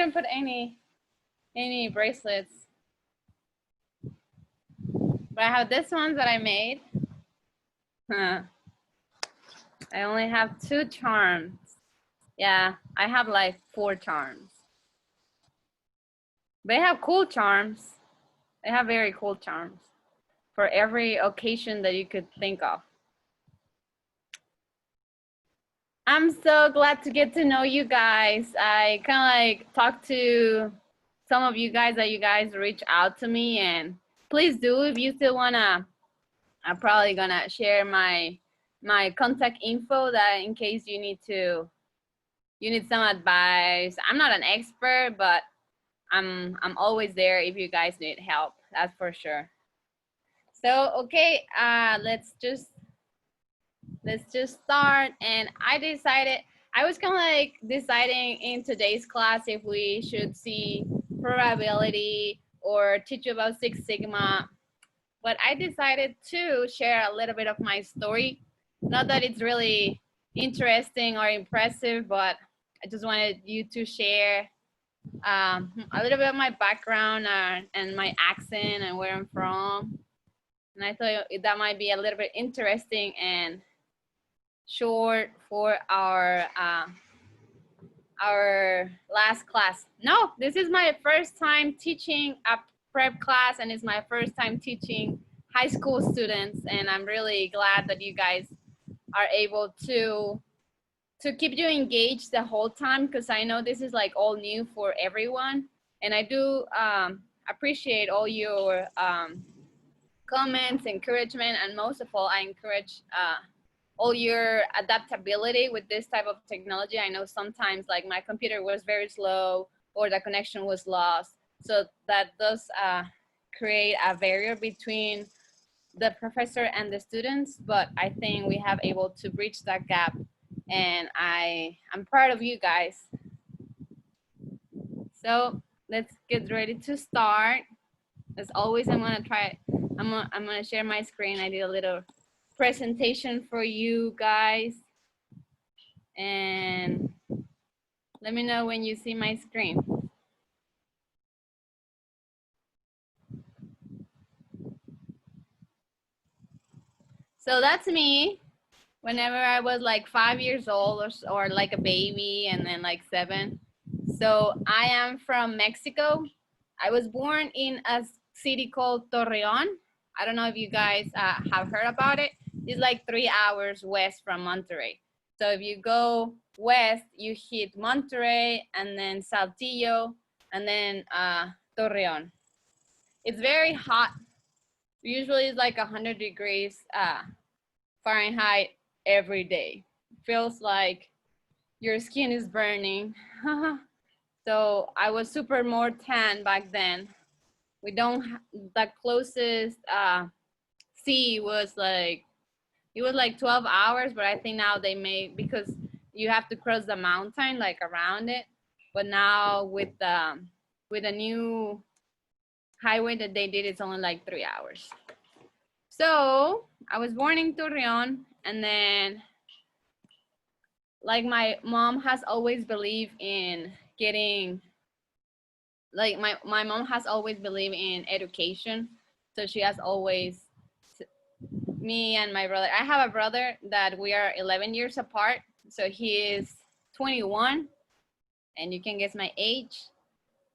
didn't put any bracelets, but I have this ones that I made. Huh. I only have 2 charms. Yeah, I have like 4 charms. They have cool charms. They have very cool charms for every occasion that you could think of. I'm so glad to get to know you guys. I kind of like talked to some of you guys that you guys reach out to me, and please do if you still wanna. I'm probably gonna share my contact info that in case you need some advice. I'm not an expert, but I'm always there if you guys need help. That's for sure. So okay, let's just start. And I was kind of like deciding in today's class if we should see probability or teach about Six Sigma, but I decided to share a little bit of my story. Not that it's really interesting or impressive, but I just wanted you to share a little bit of my background and my accent and where I'm from. And I thought that might be a little bit interesting and short for our last class. No, this is my first time teaching a prep class, and it's my first time teaching high school students, and I'm really glad that you guys are able to keep you engaged the whole time, because I know this is like all new for everyone, and I do appreciate all your comments, encouragement, and most of all, I encourage all your adaptability with this type of technology. I know sometimes like my computer was very slow or the connection was lost. So that does create a barrier between the professor and the students, but I think we have able to bridge that gap, and I'm proud of you guys. So let's get ready to start. As always, I'm gonna share my screen. I did a little presentation for you guys, and let me know when you see my screen. So that's me whenever I was like 5 years old or like a baby, and then like 7. So I am from Mexico. I was born in a city called Torreon. I don't know if you guys have heard about it. It's like 3 hours west from Monterrey. So if you go west, you hit Monterrey, and then Saltillo, and then Torreon. It's very hot. Usually it's like 100 degrees Fahrenheit every day. Feels like your skin is burning. So I was super more tan back then. We don't, the closest sea was like, it was like 12 hours, but I think now they may, because you have to cross the mountain like around it. But now with the new highway that they did, it's only like 3 hours. So I was born in Torreon, and then like my mom has always believed in getting, like my mom has always believed in education. So she has always, me and my brother, I have a brother that we are 11 years apart. So he is 21, and you can guess my age.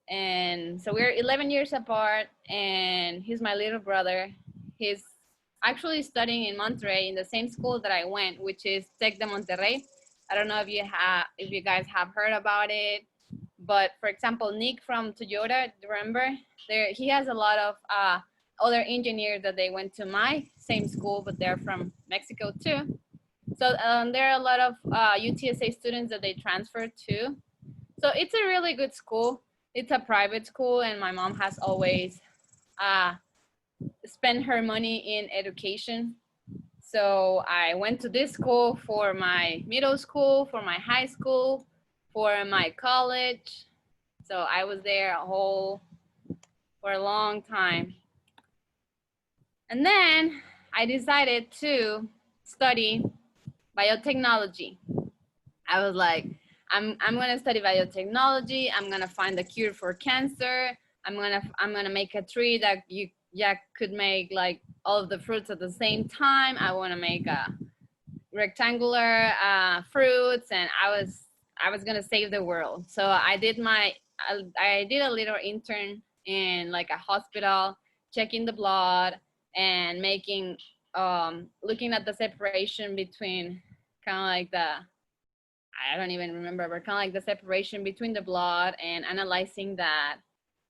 And so we're 11 years apart, and he's my little brother. He's actually studying in Monterrey in the same school that I went, which is Tec de Monterrey. I don't know if you guys have heard about it, but for example, Nick from Toyota, remember, he has a lot of other engineers that they went to my same school, but they're from Mexico too. So there are a lot of UTSA students that they transferred to. So it's a really good school. It's a private school, and my mom has always spent her money in education. So I went to this school for my middle school, for my high school, for my college. So I was there for a long time. And then I decided to study biotechnology. I was like, I'm gonna study biotechnology. I'm gonna find the cure for cancer. I'm gonna make a tree that you could make like all of the fruits at the same time. I want to make a rectangular fruits, and I was gonna save the world. So I did I did a little intern in like a hospital, checking the blood and making looking at the separation between kind of like the I don't even remember, but kind of like the separation between the blood and analyzing that.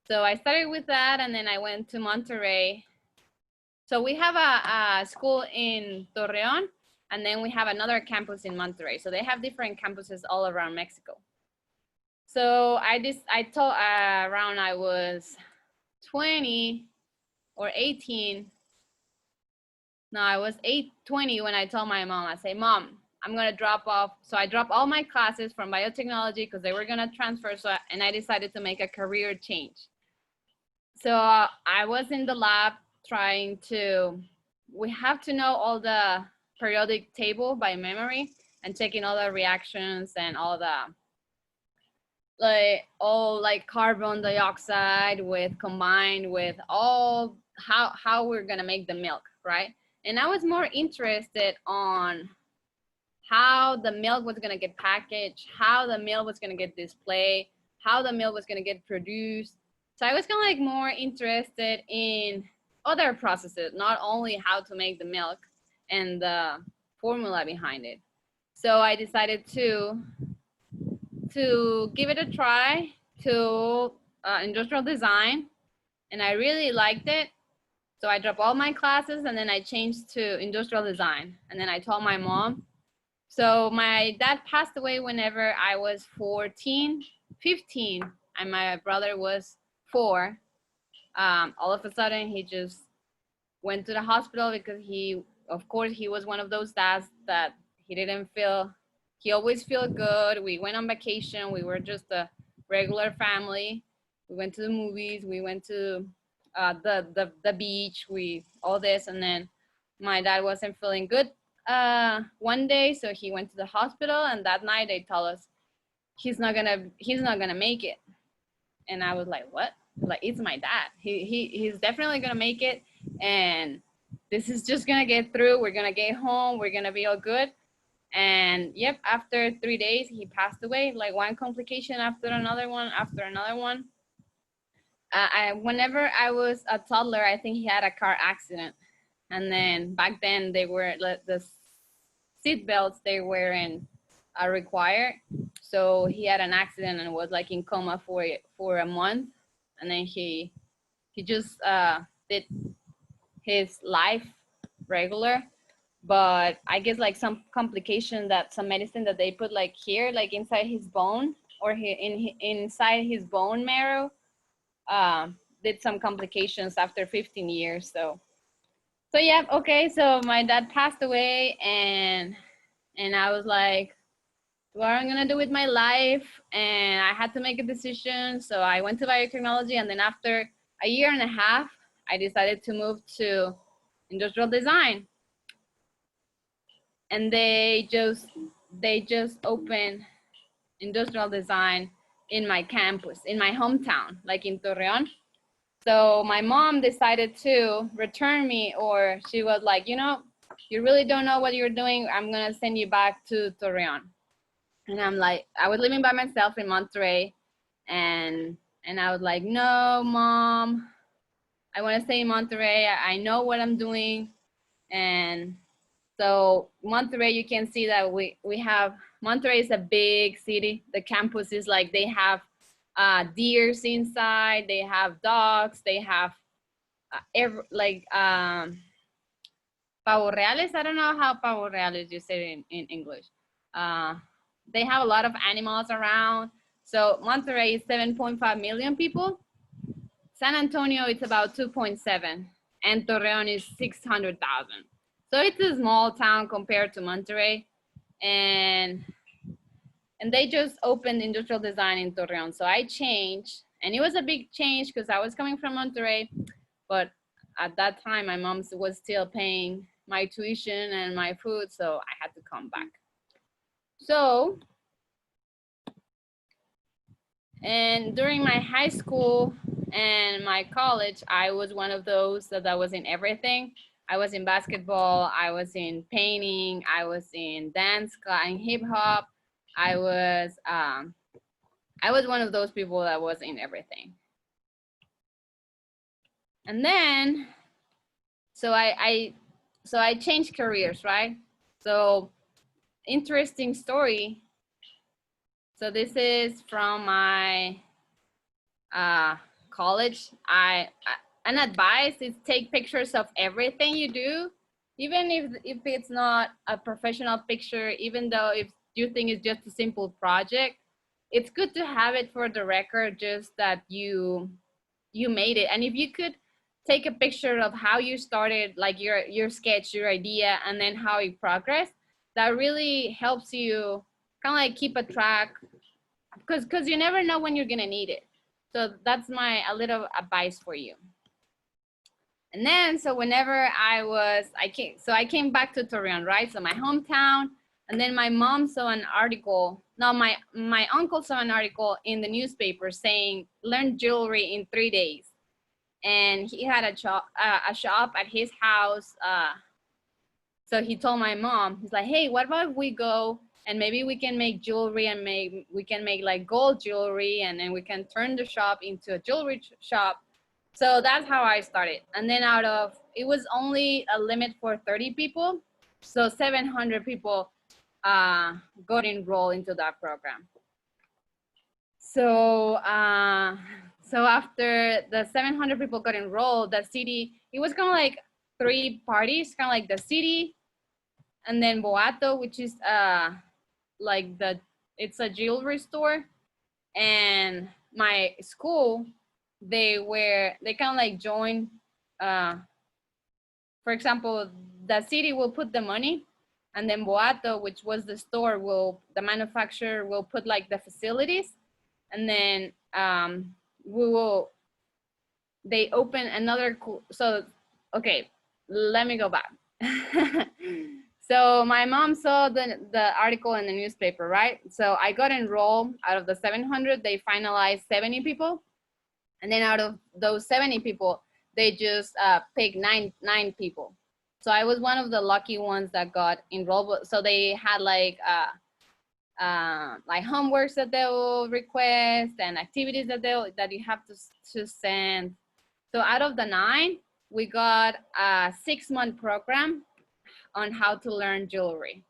So I started with that, and then I went to Monterrey. So we have a school in Torreon, and then we have another campus in Monterrey. So they have different campuses all around Mexico. So I told around I was 20 or 18. No, I was 20 when I told my mom, I say, Mom, I'm gonna drop off. So I dropped all my classes from biotechnology because they were gonna transfer. So, and I decided to make a career change. So I was in the lab trying to, we have to know all the periodic table by memory and checking all the reactions and all the, like carbon dioxide with combined with all how we're gonna make the milk, right? And I was more interested on how the milk was gonna get packaged, how the milk was gonna get displayed, how the milk was gonna get produced. So I was kind of like more interested in other processes, not only how to make the milk and the formula behind it. So I decided to give it a try to industrial design, and I really liked it. So I dropped all my classes and then I changed to industrial design. And then I told my mom. So my dad passed away whenever I was 14, 15, and my brother was 4. All of a sudden, he just went to the hospital because he, of course, he was one of those dads that he didn't feel, he always feel good. We went on vacation. We were just a regular family. We went to the movies. We went to the beach. All this, and then my dad wasn't feeling good one day, so he went to the hospital, and that night they told us he's not gonna make it. And I was like, what? Like, it's my dad. He's definitely gonna make it, and this is just gonna get through. We're gonna get home. We're gonna be all good. And yep, after 3 days, he passed away. Like one complication after another one, after another one. Whenever I was a toddler, I think he had a car accident, and then back then they were the seat belts they were in are required. So he had an accident and was like in coma for a month, and then he just did his life regular. But I guess like some complication that some medicine that they put like here, like inside his bone or inside his bone marrow, did some complications after 15 years. So yeah, okay. So my dad passed away, and I was like, what am I gonna do with my life? And I had to make a decision. So I went to biotechnology, and then after a year and a half, I decided to move to industrial design. And they just opened industrial design in my campus, in my hometown, like in Torreon. So my mom decided to return me, or she was like, you know, you really don't know what you're doing. I'm gonna send you back to Torreon. And I'm like, I was living by myself in Monterrey, and I was like, no, Mom, I want to stay in Monterrey. I know what I'm doing. And so Monterrey, you can see that we have, Monterrey is a big city. The campus is like, they have deers inside, they have dogs, they have pavo reales. I don't know how pavo reales you say it in English. They have a lot of animals around. So Monterrey is 7.5 million people. San Antonio, it's about 2.7, and Torreon is 600,000. So it's a small town compared to Monterrey, and they just opened industrial design in Torreon. So I changed, and it was a big change because I was coming from Monterrey, but at that time my mom was still paying my tuition and my food, so I had to come back. So And during my high school and my college, I was one of those that was in everything. I was in basketball, I was in painting, I was in dance, and hip hop. I was um, I was one of those people that was in everything. And then, so I changed careers, right? So interesting story. So this is from my uh, college. An advice is take pictures of everything you do, even if it's not a professional picture, even though if you think it's just a simple project, it's good to have it for the record, just that you made it. And if you could take a picture of how you started, like your sketch, your idea, and then how it progressed, that really helps you kind of like keep a track, because you never know when you're gonna need it. So that's my a little advice for you. And then, so whenever I came back to Torreon, right? So my hometown, and then my mom saw an article. No, my uncle saw an article in the newspaper saying learn jewelry in 3 days, and he had a shop at his house. So he told my mom, he's like, hey, what about if we go and maybe we can make jewelry, and we can make like gold jewelry, and then we can turn the shop into a jewelry shop. So that's how I started. And then it was only a limit for 30 people. So 700 people got enrolled into that program. So, so after the 700 people got enrolled, the city, it was kind of like 3 parties, kind of like the city, and then Boato, which is like it's a jewelry store, and my school, they kind of like joined. For example, the city will put the money, and then Boato, which was the store, the manufacturer will put like the facilities, and then they open another. So, okay, let me go back. So my mom saw the article in the newspaper, right? So I got enrolled. Out of the 700, they finalized 70 people. And then out of those 70 people, they just picked nine people. So I was one of the lucky ones that got enrolled. So they had like homeworks that they will request, and activities that you have to send. So out of the 9, we got a 6-month program on how to learn jewelry.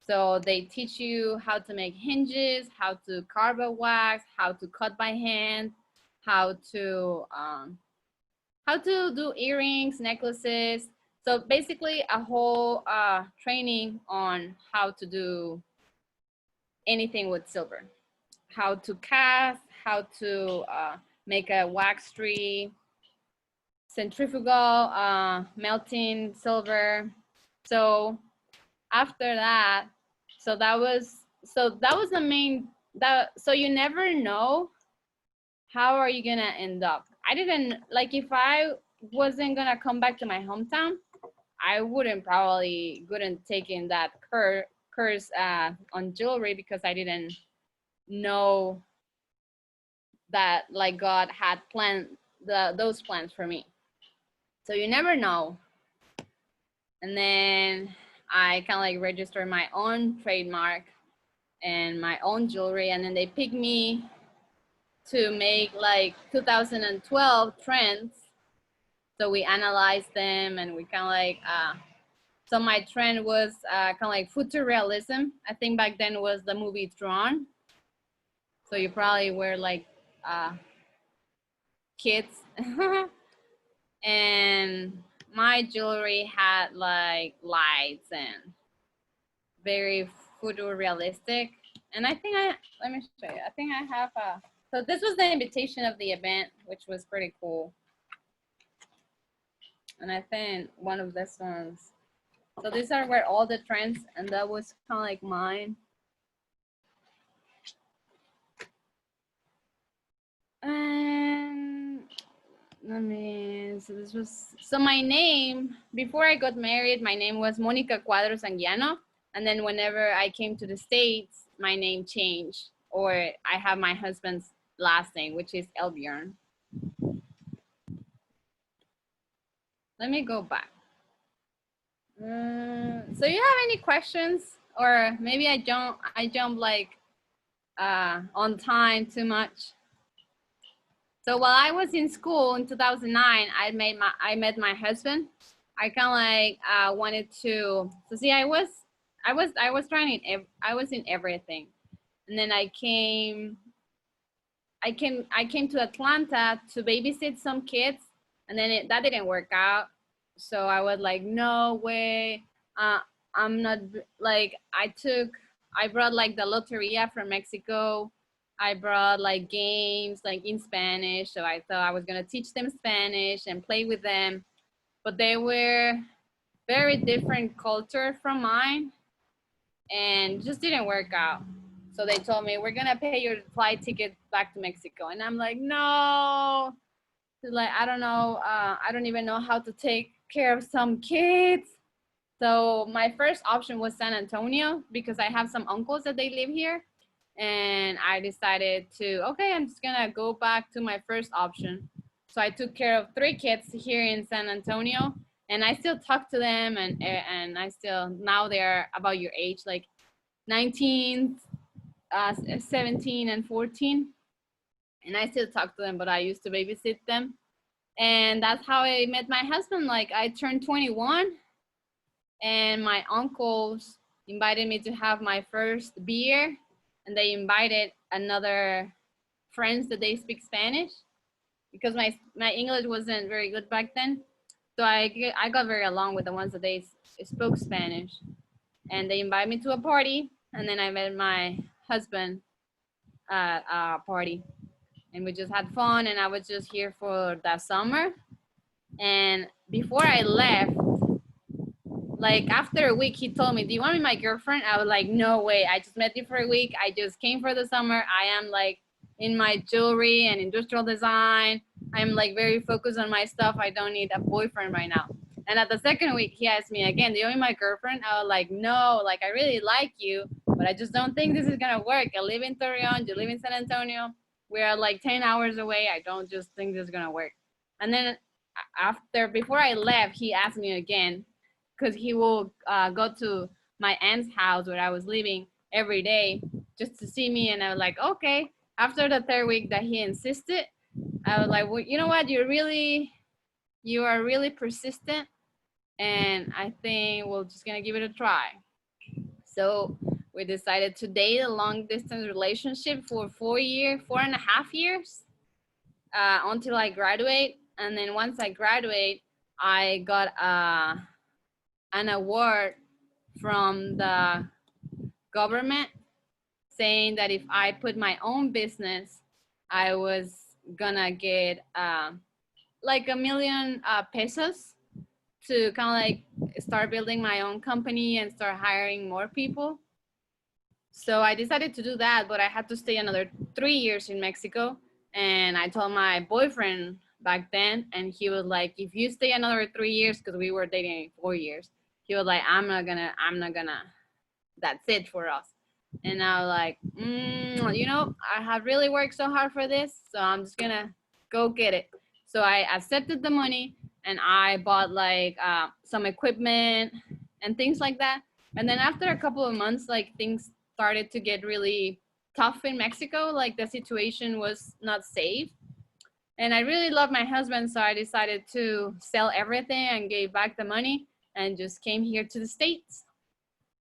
So they teach you how to make hinges, how to carve a wax, how to cut by hand, how to do earrings, necklaces. So basically a whole training on how to do anything with silver, how to cast, how to make a wax tree, centrifugal melting silver. So after that, that was the main, so you never know how are you gonna end up. I didn't, like, if I wasn't gonna come back to my hometown, I wouldn't taken that course on jewelry, because I didn't know that like God had planned those plans for me. So you never know. And then I kind of like registered my own trademark and my own jewelry, and then they picked me to make like 2012 trends. So we analyzed them, and we kind of like so my trend was kind of like future realism. I think back then was the movie Drawn. So you probably were like kids. And my jewelry had like lights and very photorealistic. And I think let me show you. I think I have so this was the invitation of the event, which was pretty cool. And I think one of these ones. So these are where all the trends, and that was kind of like mine. And so my name, before I got married, my name was Monica Cuadros Anguiano. And then whenever I came to the States, my name changed, or I have my husband's last name, which is Elbjorn. Let me go back. So you have any questions, or maybe I jump like on time too much. So while I was in school in 2009, I met my husband. I kind of like wanted to. So see, I was in everything, and then I came to Atlanta to babysit some kids, and then that didn't work out. So I was like, no way. I'm not like I brought like the loteria from Mexico. I brought like games like in Spanish. So I thought I was gonna teach them Spanish and play with them, but they were very different culture from mine and just didn't work out. So they told me, we're gonna pay your flight ticket back to Mexico. And I'm like, no. Like, I don't know, I don't even know how to take care of some kids. So my first option was San Antonio because I have some uncles that they live here. And I decided to, okay, I'm just gonna go back to my first option. So I took care of 3 kids here in San Antonio, and I still talk to them, and I still, now they're about your age, like 19, 17 and 14. And I still talk to them, but I used to babysit them. And that's how I met my husband. Like, I turned 21 and my uncles invited me to have my first beer, and they invited another friends that they speak Spanish because my English wasn't very good back then. So I got very along with the ones that they spoke Spanish, and they invited me to a party, and then I met my husband at a party, and we just had fun, and I was just here for that summer. And before I left, like after a week, he told me, do you want to be my girlfriend? I was like, no way. I just met you for a week. I just came for the summer. I am like in my jewelry and industrial design. I'm like very focused on my stuff. I don't need a boyfriend right now. And at the second week, he asked me again, do you want to be my girlfriend? I was like, no, like I really like you, but I just don't think this is going to work. I live in Torreon. You live in San Antonio. We are like 10 hours away. I don't just think this is going to work. And then before I left, he asked me again, because he will go to my aunt's house where I was living every day just to see me. And I was like, okay. After the 3rd week that he insisted, I was like, well, you know what? You are really persistent. And I think we're just gonna give it a try. So we decided to date a long distance relationship for 4.5 years until I graduate. And then once I graduate, I got an award from the government saying that if I put my own business, I was gonna get like $1 million pesos to kind of like start building my own company and start hiring more people. So I decided to do that, but I had to stay another 3 years in Mexico. And I told my boyfriend back then, and he was like, if you stay another 3 years, because we were dating 4 years, he was like, I'm not gonna, that's it for us. And I was like, you know, I have really worked so hard for this, so I'm just gonna go get it. So I accepted the money, and I bought like some equipment and things like that. And then after a couple of months, like things started to get really tough in Mexico. Like the situation was not safe. And I really love my husband, so I decided to sell everything and gave back the money and just came here to the States.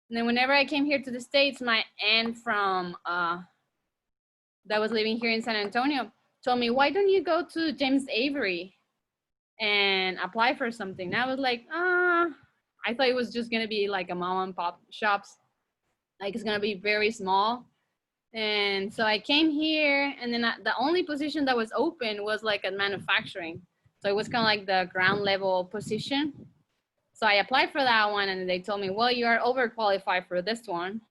And then whenever I came here to the States, my aunt from that was living here in San Antonio told me, why don't you go to James Avery and apply for something? And I was like, I thought it was just gonna be like a mom and pop shops. Like it's gonna be very small. And so I came here, and then the only position that was open was like at manufacturing. So it was kind of like the ground level position. So I applied for that one, and they told me, well, you are overqualified for this one.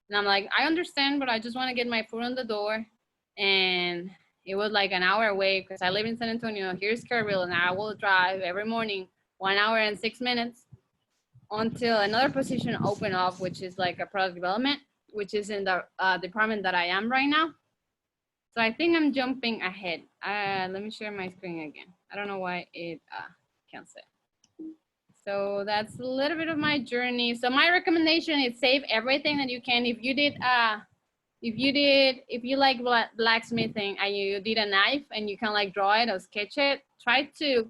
And I'm like, I understand, but I just want to get my foot on the door. And it was like an hour away because I live in San Antonio. Here's Kerrville, and I will drive every morning 1 hour and 6 minutes until another position opened up, which is like a product development, which is in the department that I am right now. So I think I'm jumping ahead. Let me share my screen again. I don't know why it cancelled. So that's a little bit of my journey. So my recommendation is save everything that you can. If you like blacksmithing and you did a knife and you can like draw it or sketch it, try to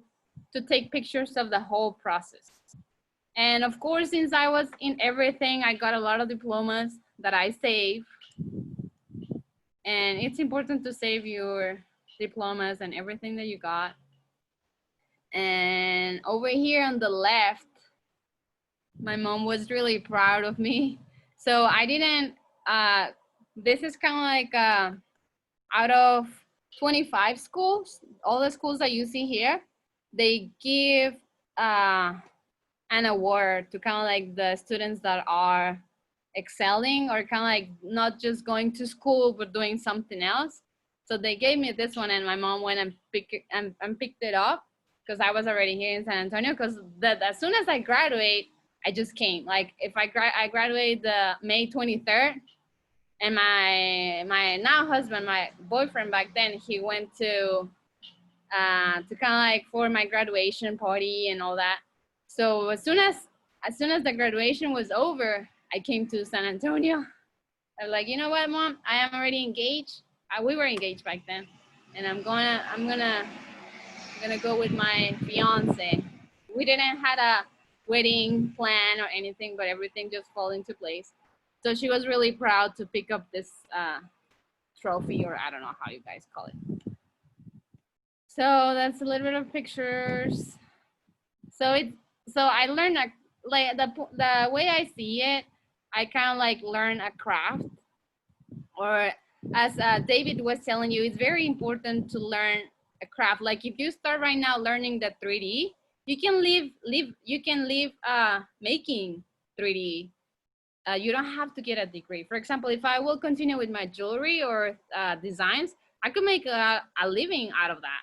take pictures of the whole process. And of course, since I was in everything, I got a lot of diplomas that I save. And it's important to save your diplomas and everything that you got. And over here on the left, my mom was really proud of me. So I didn't, this is kind of like out of 25 schools, all the schools that you see here, they give an award to kind of like the students that are excelling or kind of like not just going to school, but doing something else. So they gave me this one and my mom went and picked it up because I was already here in San Antonio because as soon as I graduate, I just came. Like if I graduate the May 23rd, and my now husband, my boyfriend back then, he went to kind of like for my graduation party and all that. So as soon as the graduation was over, I came to San Antonio. I was like, you know what, Mom, I am already engaged. We were engaged back then, and I'm gonna go with my fiance. We didn't had a wedding plan or anything, but everything just fell into place. So she was really proud to pick up this trophy, or I don't know how you guys call it. So that's a little bit of pictures. So I learned like the way I see it, I kind of like learn a craft, or as David was telling you, it's very important to learn a craft. Like if you start right now learning the 3D, you can live making 3D. You don't have to get a degree. For example, if I will continue with my jewelry or designs, I could make a living out of that.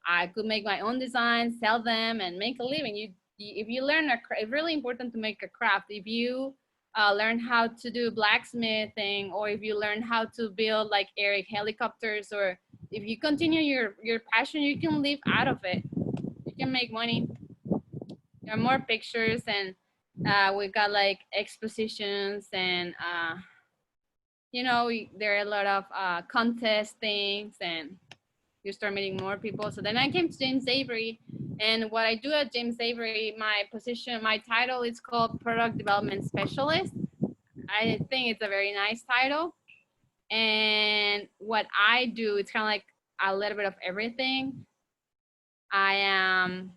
I could make my own designs, sell them, and make a living. If you learn it's really important to make a craft. If you learn how to do blacksmithing, or if you learn how to build like air helicopters, or if you continue your passion, you can live out of it. You can make money. There are more pictures, and we've got like expositions, and you know, there are a lot of contest things, and you start meeting more people. So then I came to James Avery, and what I do at James Avery, my position, my title is called Product Development Specialist. I think it's a very nice title. And what I do, it's kind of like a little bit of everything. I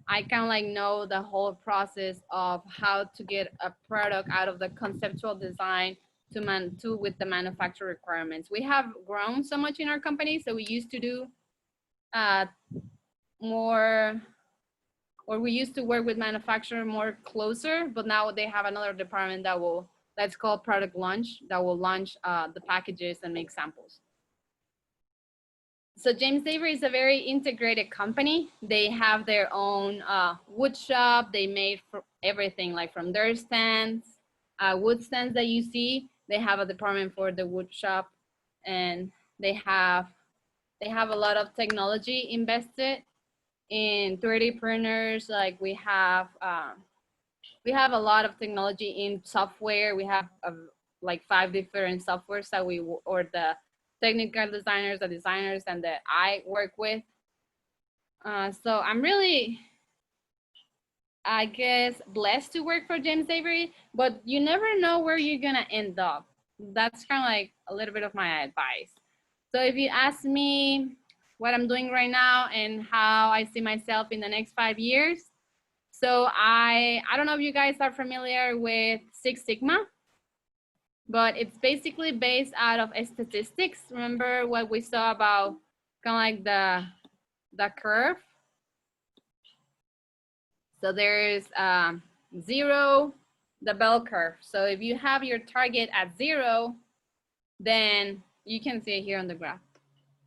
kind of like know the whole process of how to get a product out of the conceptual design to with the manufacturer requirements. We have grown so much in our company, so we used to do more, or we used to work with manufacturer more closer, but now they have another department that's called product launch, that will launch the packages and make samples. So James Avery is a very integrated company. They have their own wood shop. They made for everything, like from their stands, wood stands that you see. They have a department for the wood shop, and they have a lot of technology invested in 3D printers. Like we have a lot of technology in software. We have like 5 different softwares that or the technical designers, the designers, and that I work with. So I'm really, I guess, blessed to work for James Avery, but you never know where you're gonna end up. That's kind of like a little bit of my advice. So if you ask me what I'm doing right now and how I see myself in the next 5 years, so I don't know if you guys are familiar with Six Sigma, but it's basically based out of statistics. Remember what we saw about kind of like the curve? So there's 0, the bell curve. So if you have your target at 0, then you can see it here on the graph.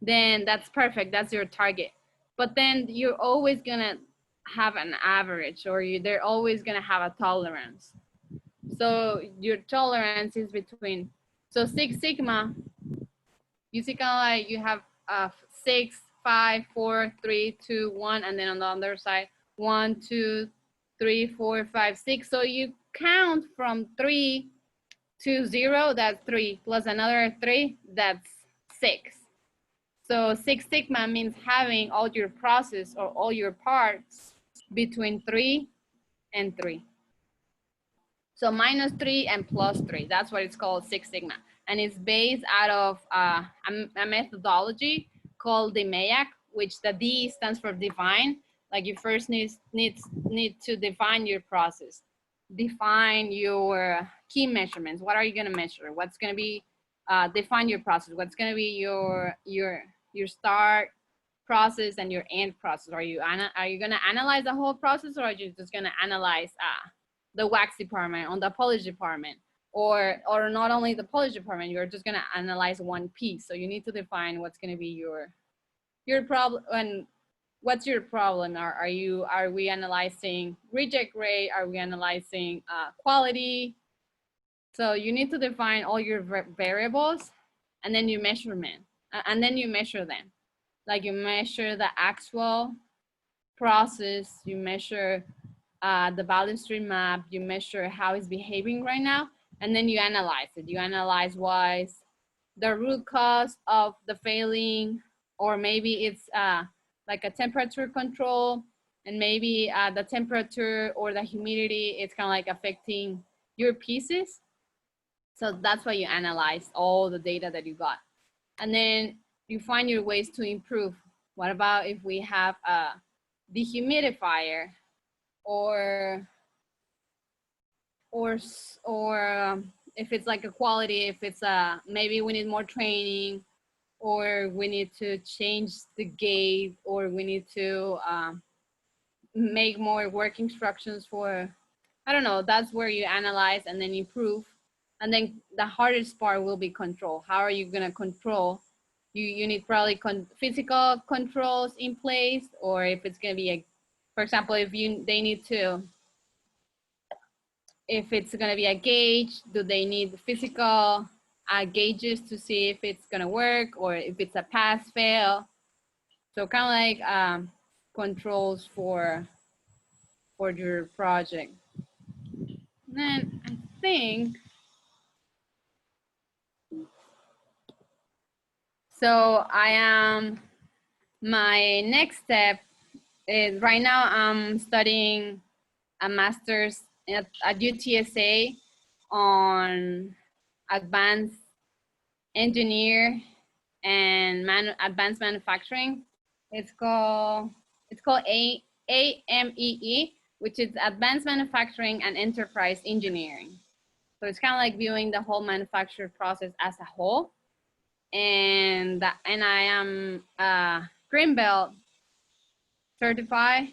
Then that's perfect, that's your target. But then you're always gonna have an average, or they're always gonna have a tolerance. So your tolerance is between, so Six Sigma You see kind of like you have 6, 5, 4, 3, 2, 1, and then on the other side, 1, 2, 3, 4, 5, 6. So you count from 3 to 0, that's 3, plus another 3, that's 6. So 6 sigma means having all your process or all your parts between 3 and 3. So minus 3 and plus 3, that's what it's called, 6 sigma. And it's based out of a methodology called the MAYAC, which the D stands for define. Like you first need to define your process. Define your key measurements. What are you gonna measure? What's gonna be, define your process. What's gonna be your start process and your end process? Are you gonna analyze the whole process, or are you just gonna analyze the wax department, on the polish department, or not only the polish department, you're just gonna analyze one piece. So you need to define what's gonna be your problem, and what's your problem. Are we analyzing reject rate? Are we analyzing quality? So you need to define all your variables, and then you measure them. Like you measure the actual process, you measure the value stream map, you measure how it's behaving right now, and then you analyze it. You analyze what's the root cause of the failing, or maybe it's like a temperature control, and maybe the temperature or the humidity, it's kind of like affecting your pieces. So that's why you analyze all the data that you got. And then you find your ways to improve. What about if we have a dehumidifier, or if it's like a quality, if it's maybe we need more training, or we need to change the gate, or we need to make more work instructions for, I don't know, that's where you analyze and then improve. And then the hardest part will be control. How are you gonna control? You need probably physical controls in place, or if it's gonna be for example, if they need to, if it's gonna be a gauge, do they need physical gauges to see if it's gonna work, or if it's a pass fail? So kind of like controls for your project. And then I think, so my next step is, right now I'm studying a master's at UTSA on advanced engineer and advanced manufacturing. It's called AMEE, which is Advanced Manufacturing and Enterprise Engineering. So it's kind of like viewing the whole manufacturing process as a whole. And I am green belt certified.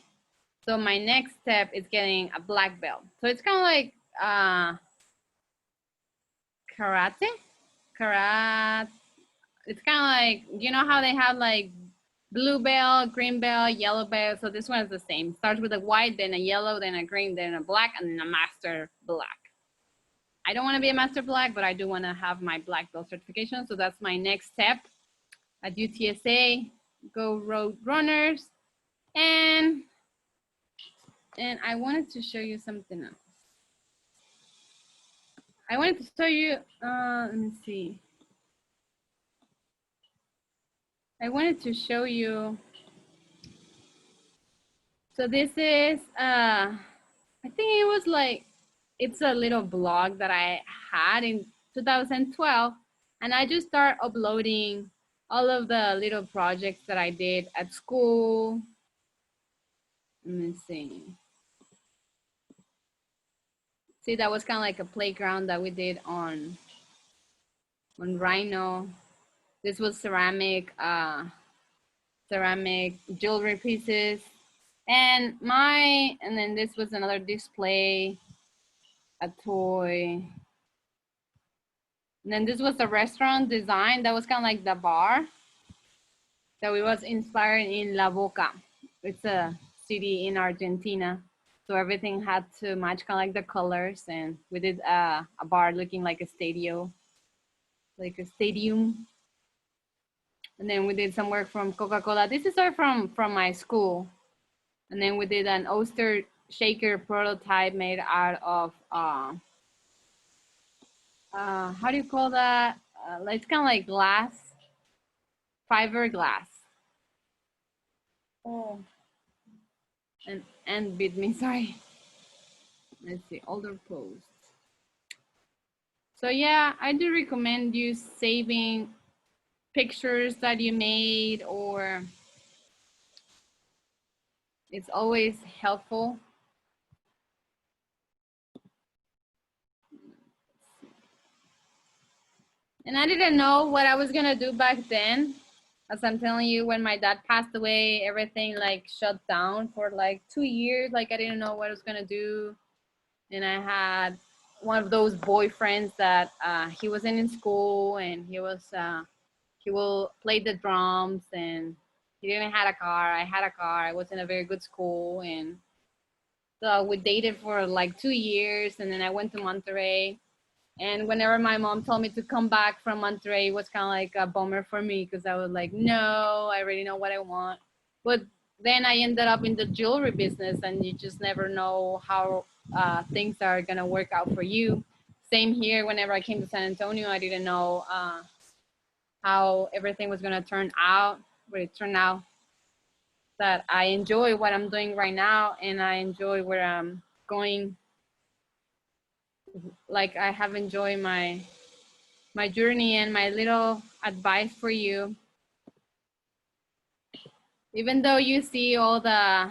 So my next step is getting a black belt. So it's kind of like karate. It's kind of like, you know how they have like blue belt, green belt, yellow belt. So this one is the same. Starts with a white, then a yellow, then a green, then a black, and then a master black. I don't want to be a master black, but I do want to have my black belt certification. So that's my next step at UTSA. Go Road Runners. And I wanted to show you something else. I wanted to show you, let me see. I wanted to show you. So this is, I think it was like, it's a little blog that I had in 2012. And I just start uploading all of the little projects that I did at school. Let me see. See, that was kind of like a playground that we did on Rhino. This was ceramic jewelry pieces. And then this was another display, a toy. And then this was a restaurant design that was kind of like the bar that we was inspired in La Boca. It's a city in Argentina. So everything had to match kind of like the colors, and we did a bar looking like a stadium. And then we did some work from Coca-Cola. This is all from my school. And then we did an oyster shaker prototype made out of how do you call that? It's kind of like glass, fiberglass. Oh, and beat me, sorry. Let's see, older posts. So yeah, I do recommend you saving pictures that you made, or it's always helpful. And I didn't know what I was gonna do back then. As I'm telling you, when my dad passed away, everything like shut down for like 2 years. Like I didn't know what I was gonna do. And I had one of those boyfriends that he wasn't in school, and he will play the drums, and he didn't have a car. I had a car. I was in a very good school, and so we dated for like 2 years, and then I went to Monterrey. And whenever my mom told me to come back from Monterrey, it was kind of like a bummer for me because I was like, no, I already know what I want. But then I ended up in the jewelry business, and you just never know how things are going to work out for you. Same here, whenever I came to San Antonio, I didn't know how everything was going to turn out, but it turned out that I enjoy what I'm doing right now, and I enjoy where I'm going. Like I have enjoyed my journey, and my little advice for you, even though you see all the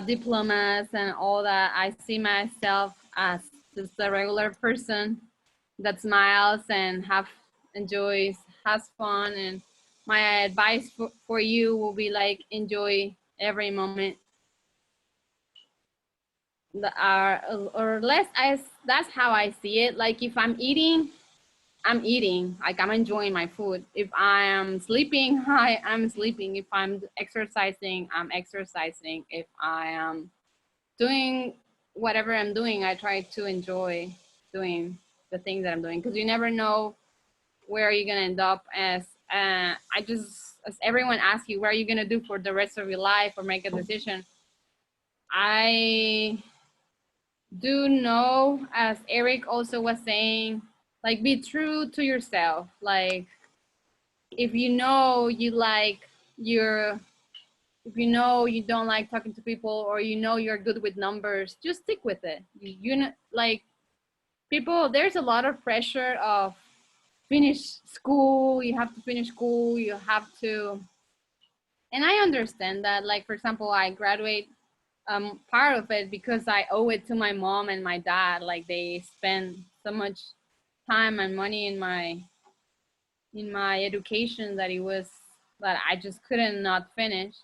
diplomas and all that, I see myself as just a regular person that smiles and has fun. And my advice for you will be like, enjoy every moment. Or less, that's how I see it. Like if I'm eating, I'm eating, like I'm enjoying my food. If I am sleeping, I'm sleeping. If I'm exercising, I'm exercising. If I am doing whatever I'm doing, I try to enjoy doing the things that I'm doing, because you never know where you're gonna end up. As everyone asks you, what are you gonna do for the rest of your life, or make a decision? I do know, as Eric also was saying, like be true to yourself. Like if you know you like your if you know you don't like talking to people, or you know you're good with numbers, just stick with it. You know, like people, there's a lot of pressure of finish school, you have to finish school, you have to, and I understand that. Like for example, I graduate part of it because I owe it to my mom and my dad. Like they spend so much time and money in my education that I just couldn't not finish.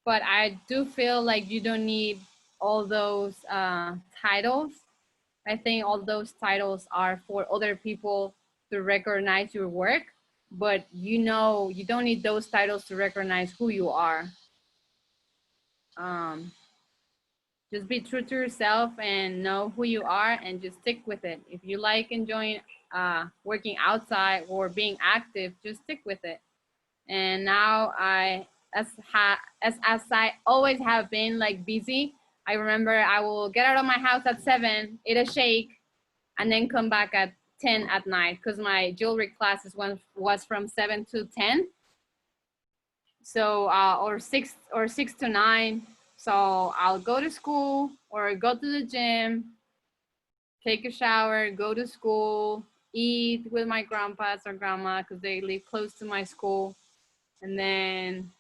But I do feel like you don't need all those titles. I think all those titles are for other people to recognize your work, but you don't need those titles to recognize who you are. Um, just be true to yourself and know who you are, and just stick with it. If you like enjoying working outside or being active, just stick with it. And now as I always have been like busy, I remember I will get out of my house at 7, eat a shake, and then come back at 10 at night, because my jewelry classes was from 7 to 10. So or six to 9. So I'll go to school or go to the gym, take a shower, go to school, eat with my grandpas or grandma because they live close to my school, and then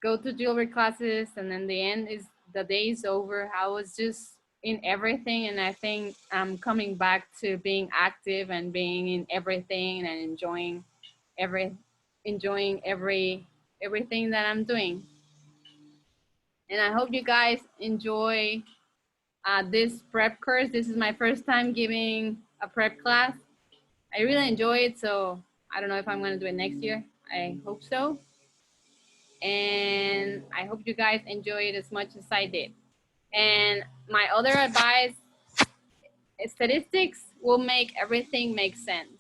go to jewelry classes. And then the day is over. I was just in everything, and I think I'm coming back to being active and being in everything and every enjoying everything that I'm doing. And I hope you guys enjoy this prep course. This is my first time giving a prep class. I really enjoy it, so I don't know if I'm going to do it next year. I hope so. And I hope you guys enjoy it as much as I did. And my other advice, statistics will make everything make sense.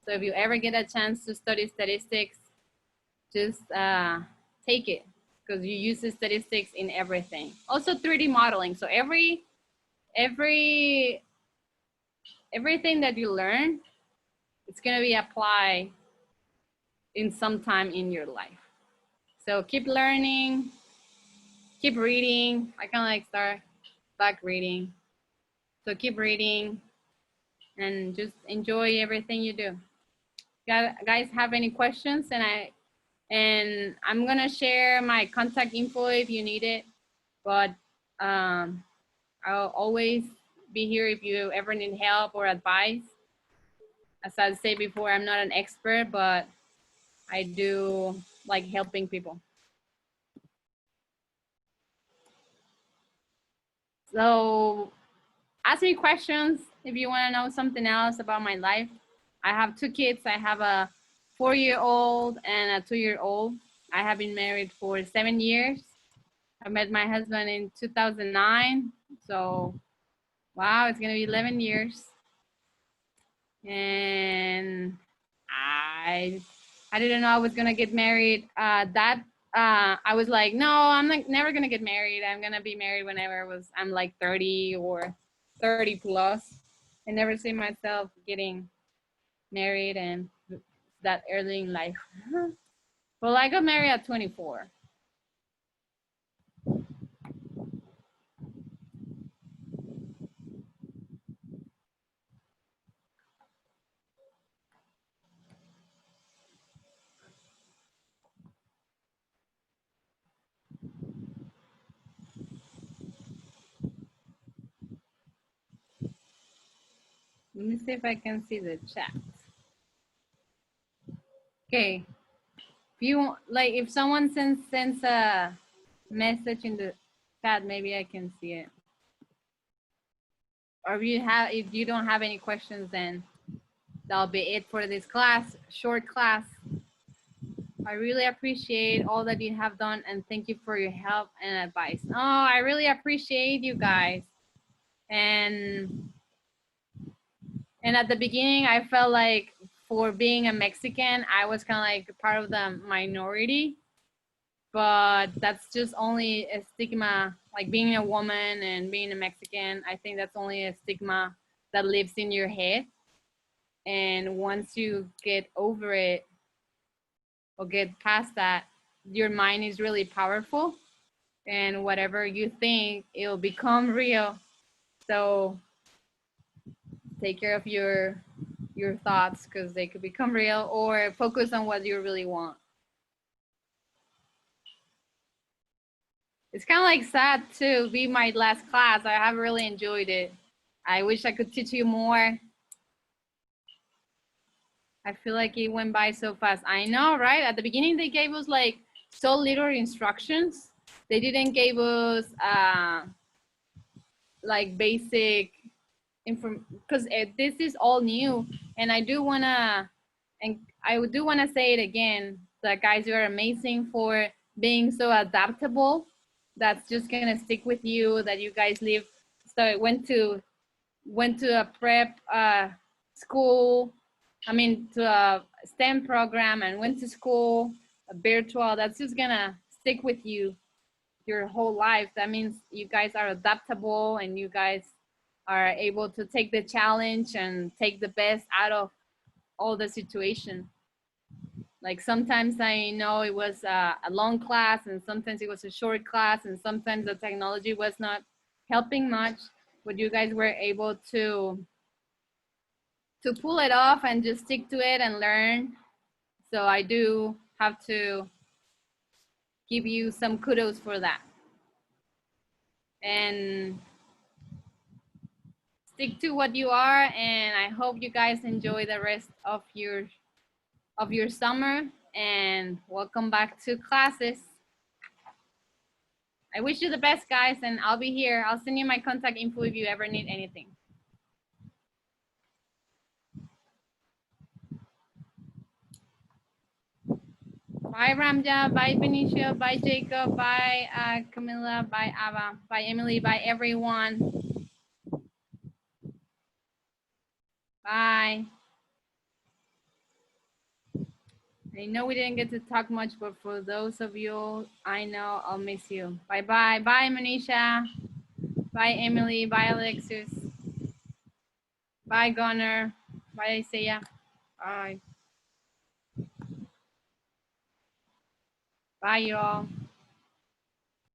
So if you ever get a chance to study statistics, just take it because you use the statistics in everything. Also 3D modeling. So everything that you learn, it's gonna be applied in some time in your life. So keep learning, keep reading. I kind of like start back reading. So keep reading and just enjoy everything you do. Guys have any questions? And I'm gonna share my contact info if you need it, but I'll always be here if you ever need help or advice. As I said before, I'm not an expert, but I do like helping people. So ask me questions if you want to know something else about my life. I have 2 kids. I have a 4-year-old and a 2-year-old. I have been married for 7 years. I met my husband in 2009. So, wow, it's going to be 11 years. And I didn't know I was going to get married. I was like, no, I'm never going to get married. I'm going to be married whenever I'm like 30 or 30 plus. I never see myself getting married and that early in life. Well, I got married at 24. Let me see if I can see the chat. Okay. If you like, if someone sends a message in the chat, maybe I can see it. Or if you don't have any questions, then that'll be it for this class, short class. I really appreciate all that you have done and thank you for your help and advice. Oh, I really appreciate you guys. And at the beginning, I felt like for being a Mexican, I was kind of like part of the minority, but that's just only a stigma, like being a woman and being a Mexican. I think that's only a stigma that lives in your head. And once you get over it or get past that, your mind is really powerful. And whatever you think, it'll become real. So take care of your thoughts because they could become real, or focus on what you really want. It's kind of like sad to be my last class. I have really enjoyed it. I wish I could teach you more. I feel like it went by so fast. I know, right? At the beginning, they gave us like so little instructions. They didn't give us like basic information because this is all new. And I do wanna say it again. That guys, you are amazing for being so adaptable. That's just gonna stick with you. That you guys went to a prep school. I mean, to a STEM program and went to school, a virtual. That's just gonna stick with you your whole life. That means you guys are adaptable and you guys are able to take the challenge and take the best out of all the situation. Like sometimes I know it was a long class and sometimes it was a short class and sometimes the technology was not helping much, but you guys were able to pull it off and just stick to it and learn. So I do have to give you some kudos for that. And stick to what you are, and I hope you guys enjoy the rest of your summer, and welcome back to classes. I wish you the best, guys, and I'll be here. I'll send you my contact info if you ever need anything. Bye, Ramja. Bye, Benicio. Bye, Jacob. Bye, Camila. Bye, Ava. Bye, Emily. Bye, everyone. Bye. I know we didn't get to talk much, but for those of you I know, I'll miss you. Bye bye. Bye, Manisha. Bye, Emily. Bye, Alexis. Bye, Gunnar. Bye, Isaiah. Bye. Bye, y'all.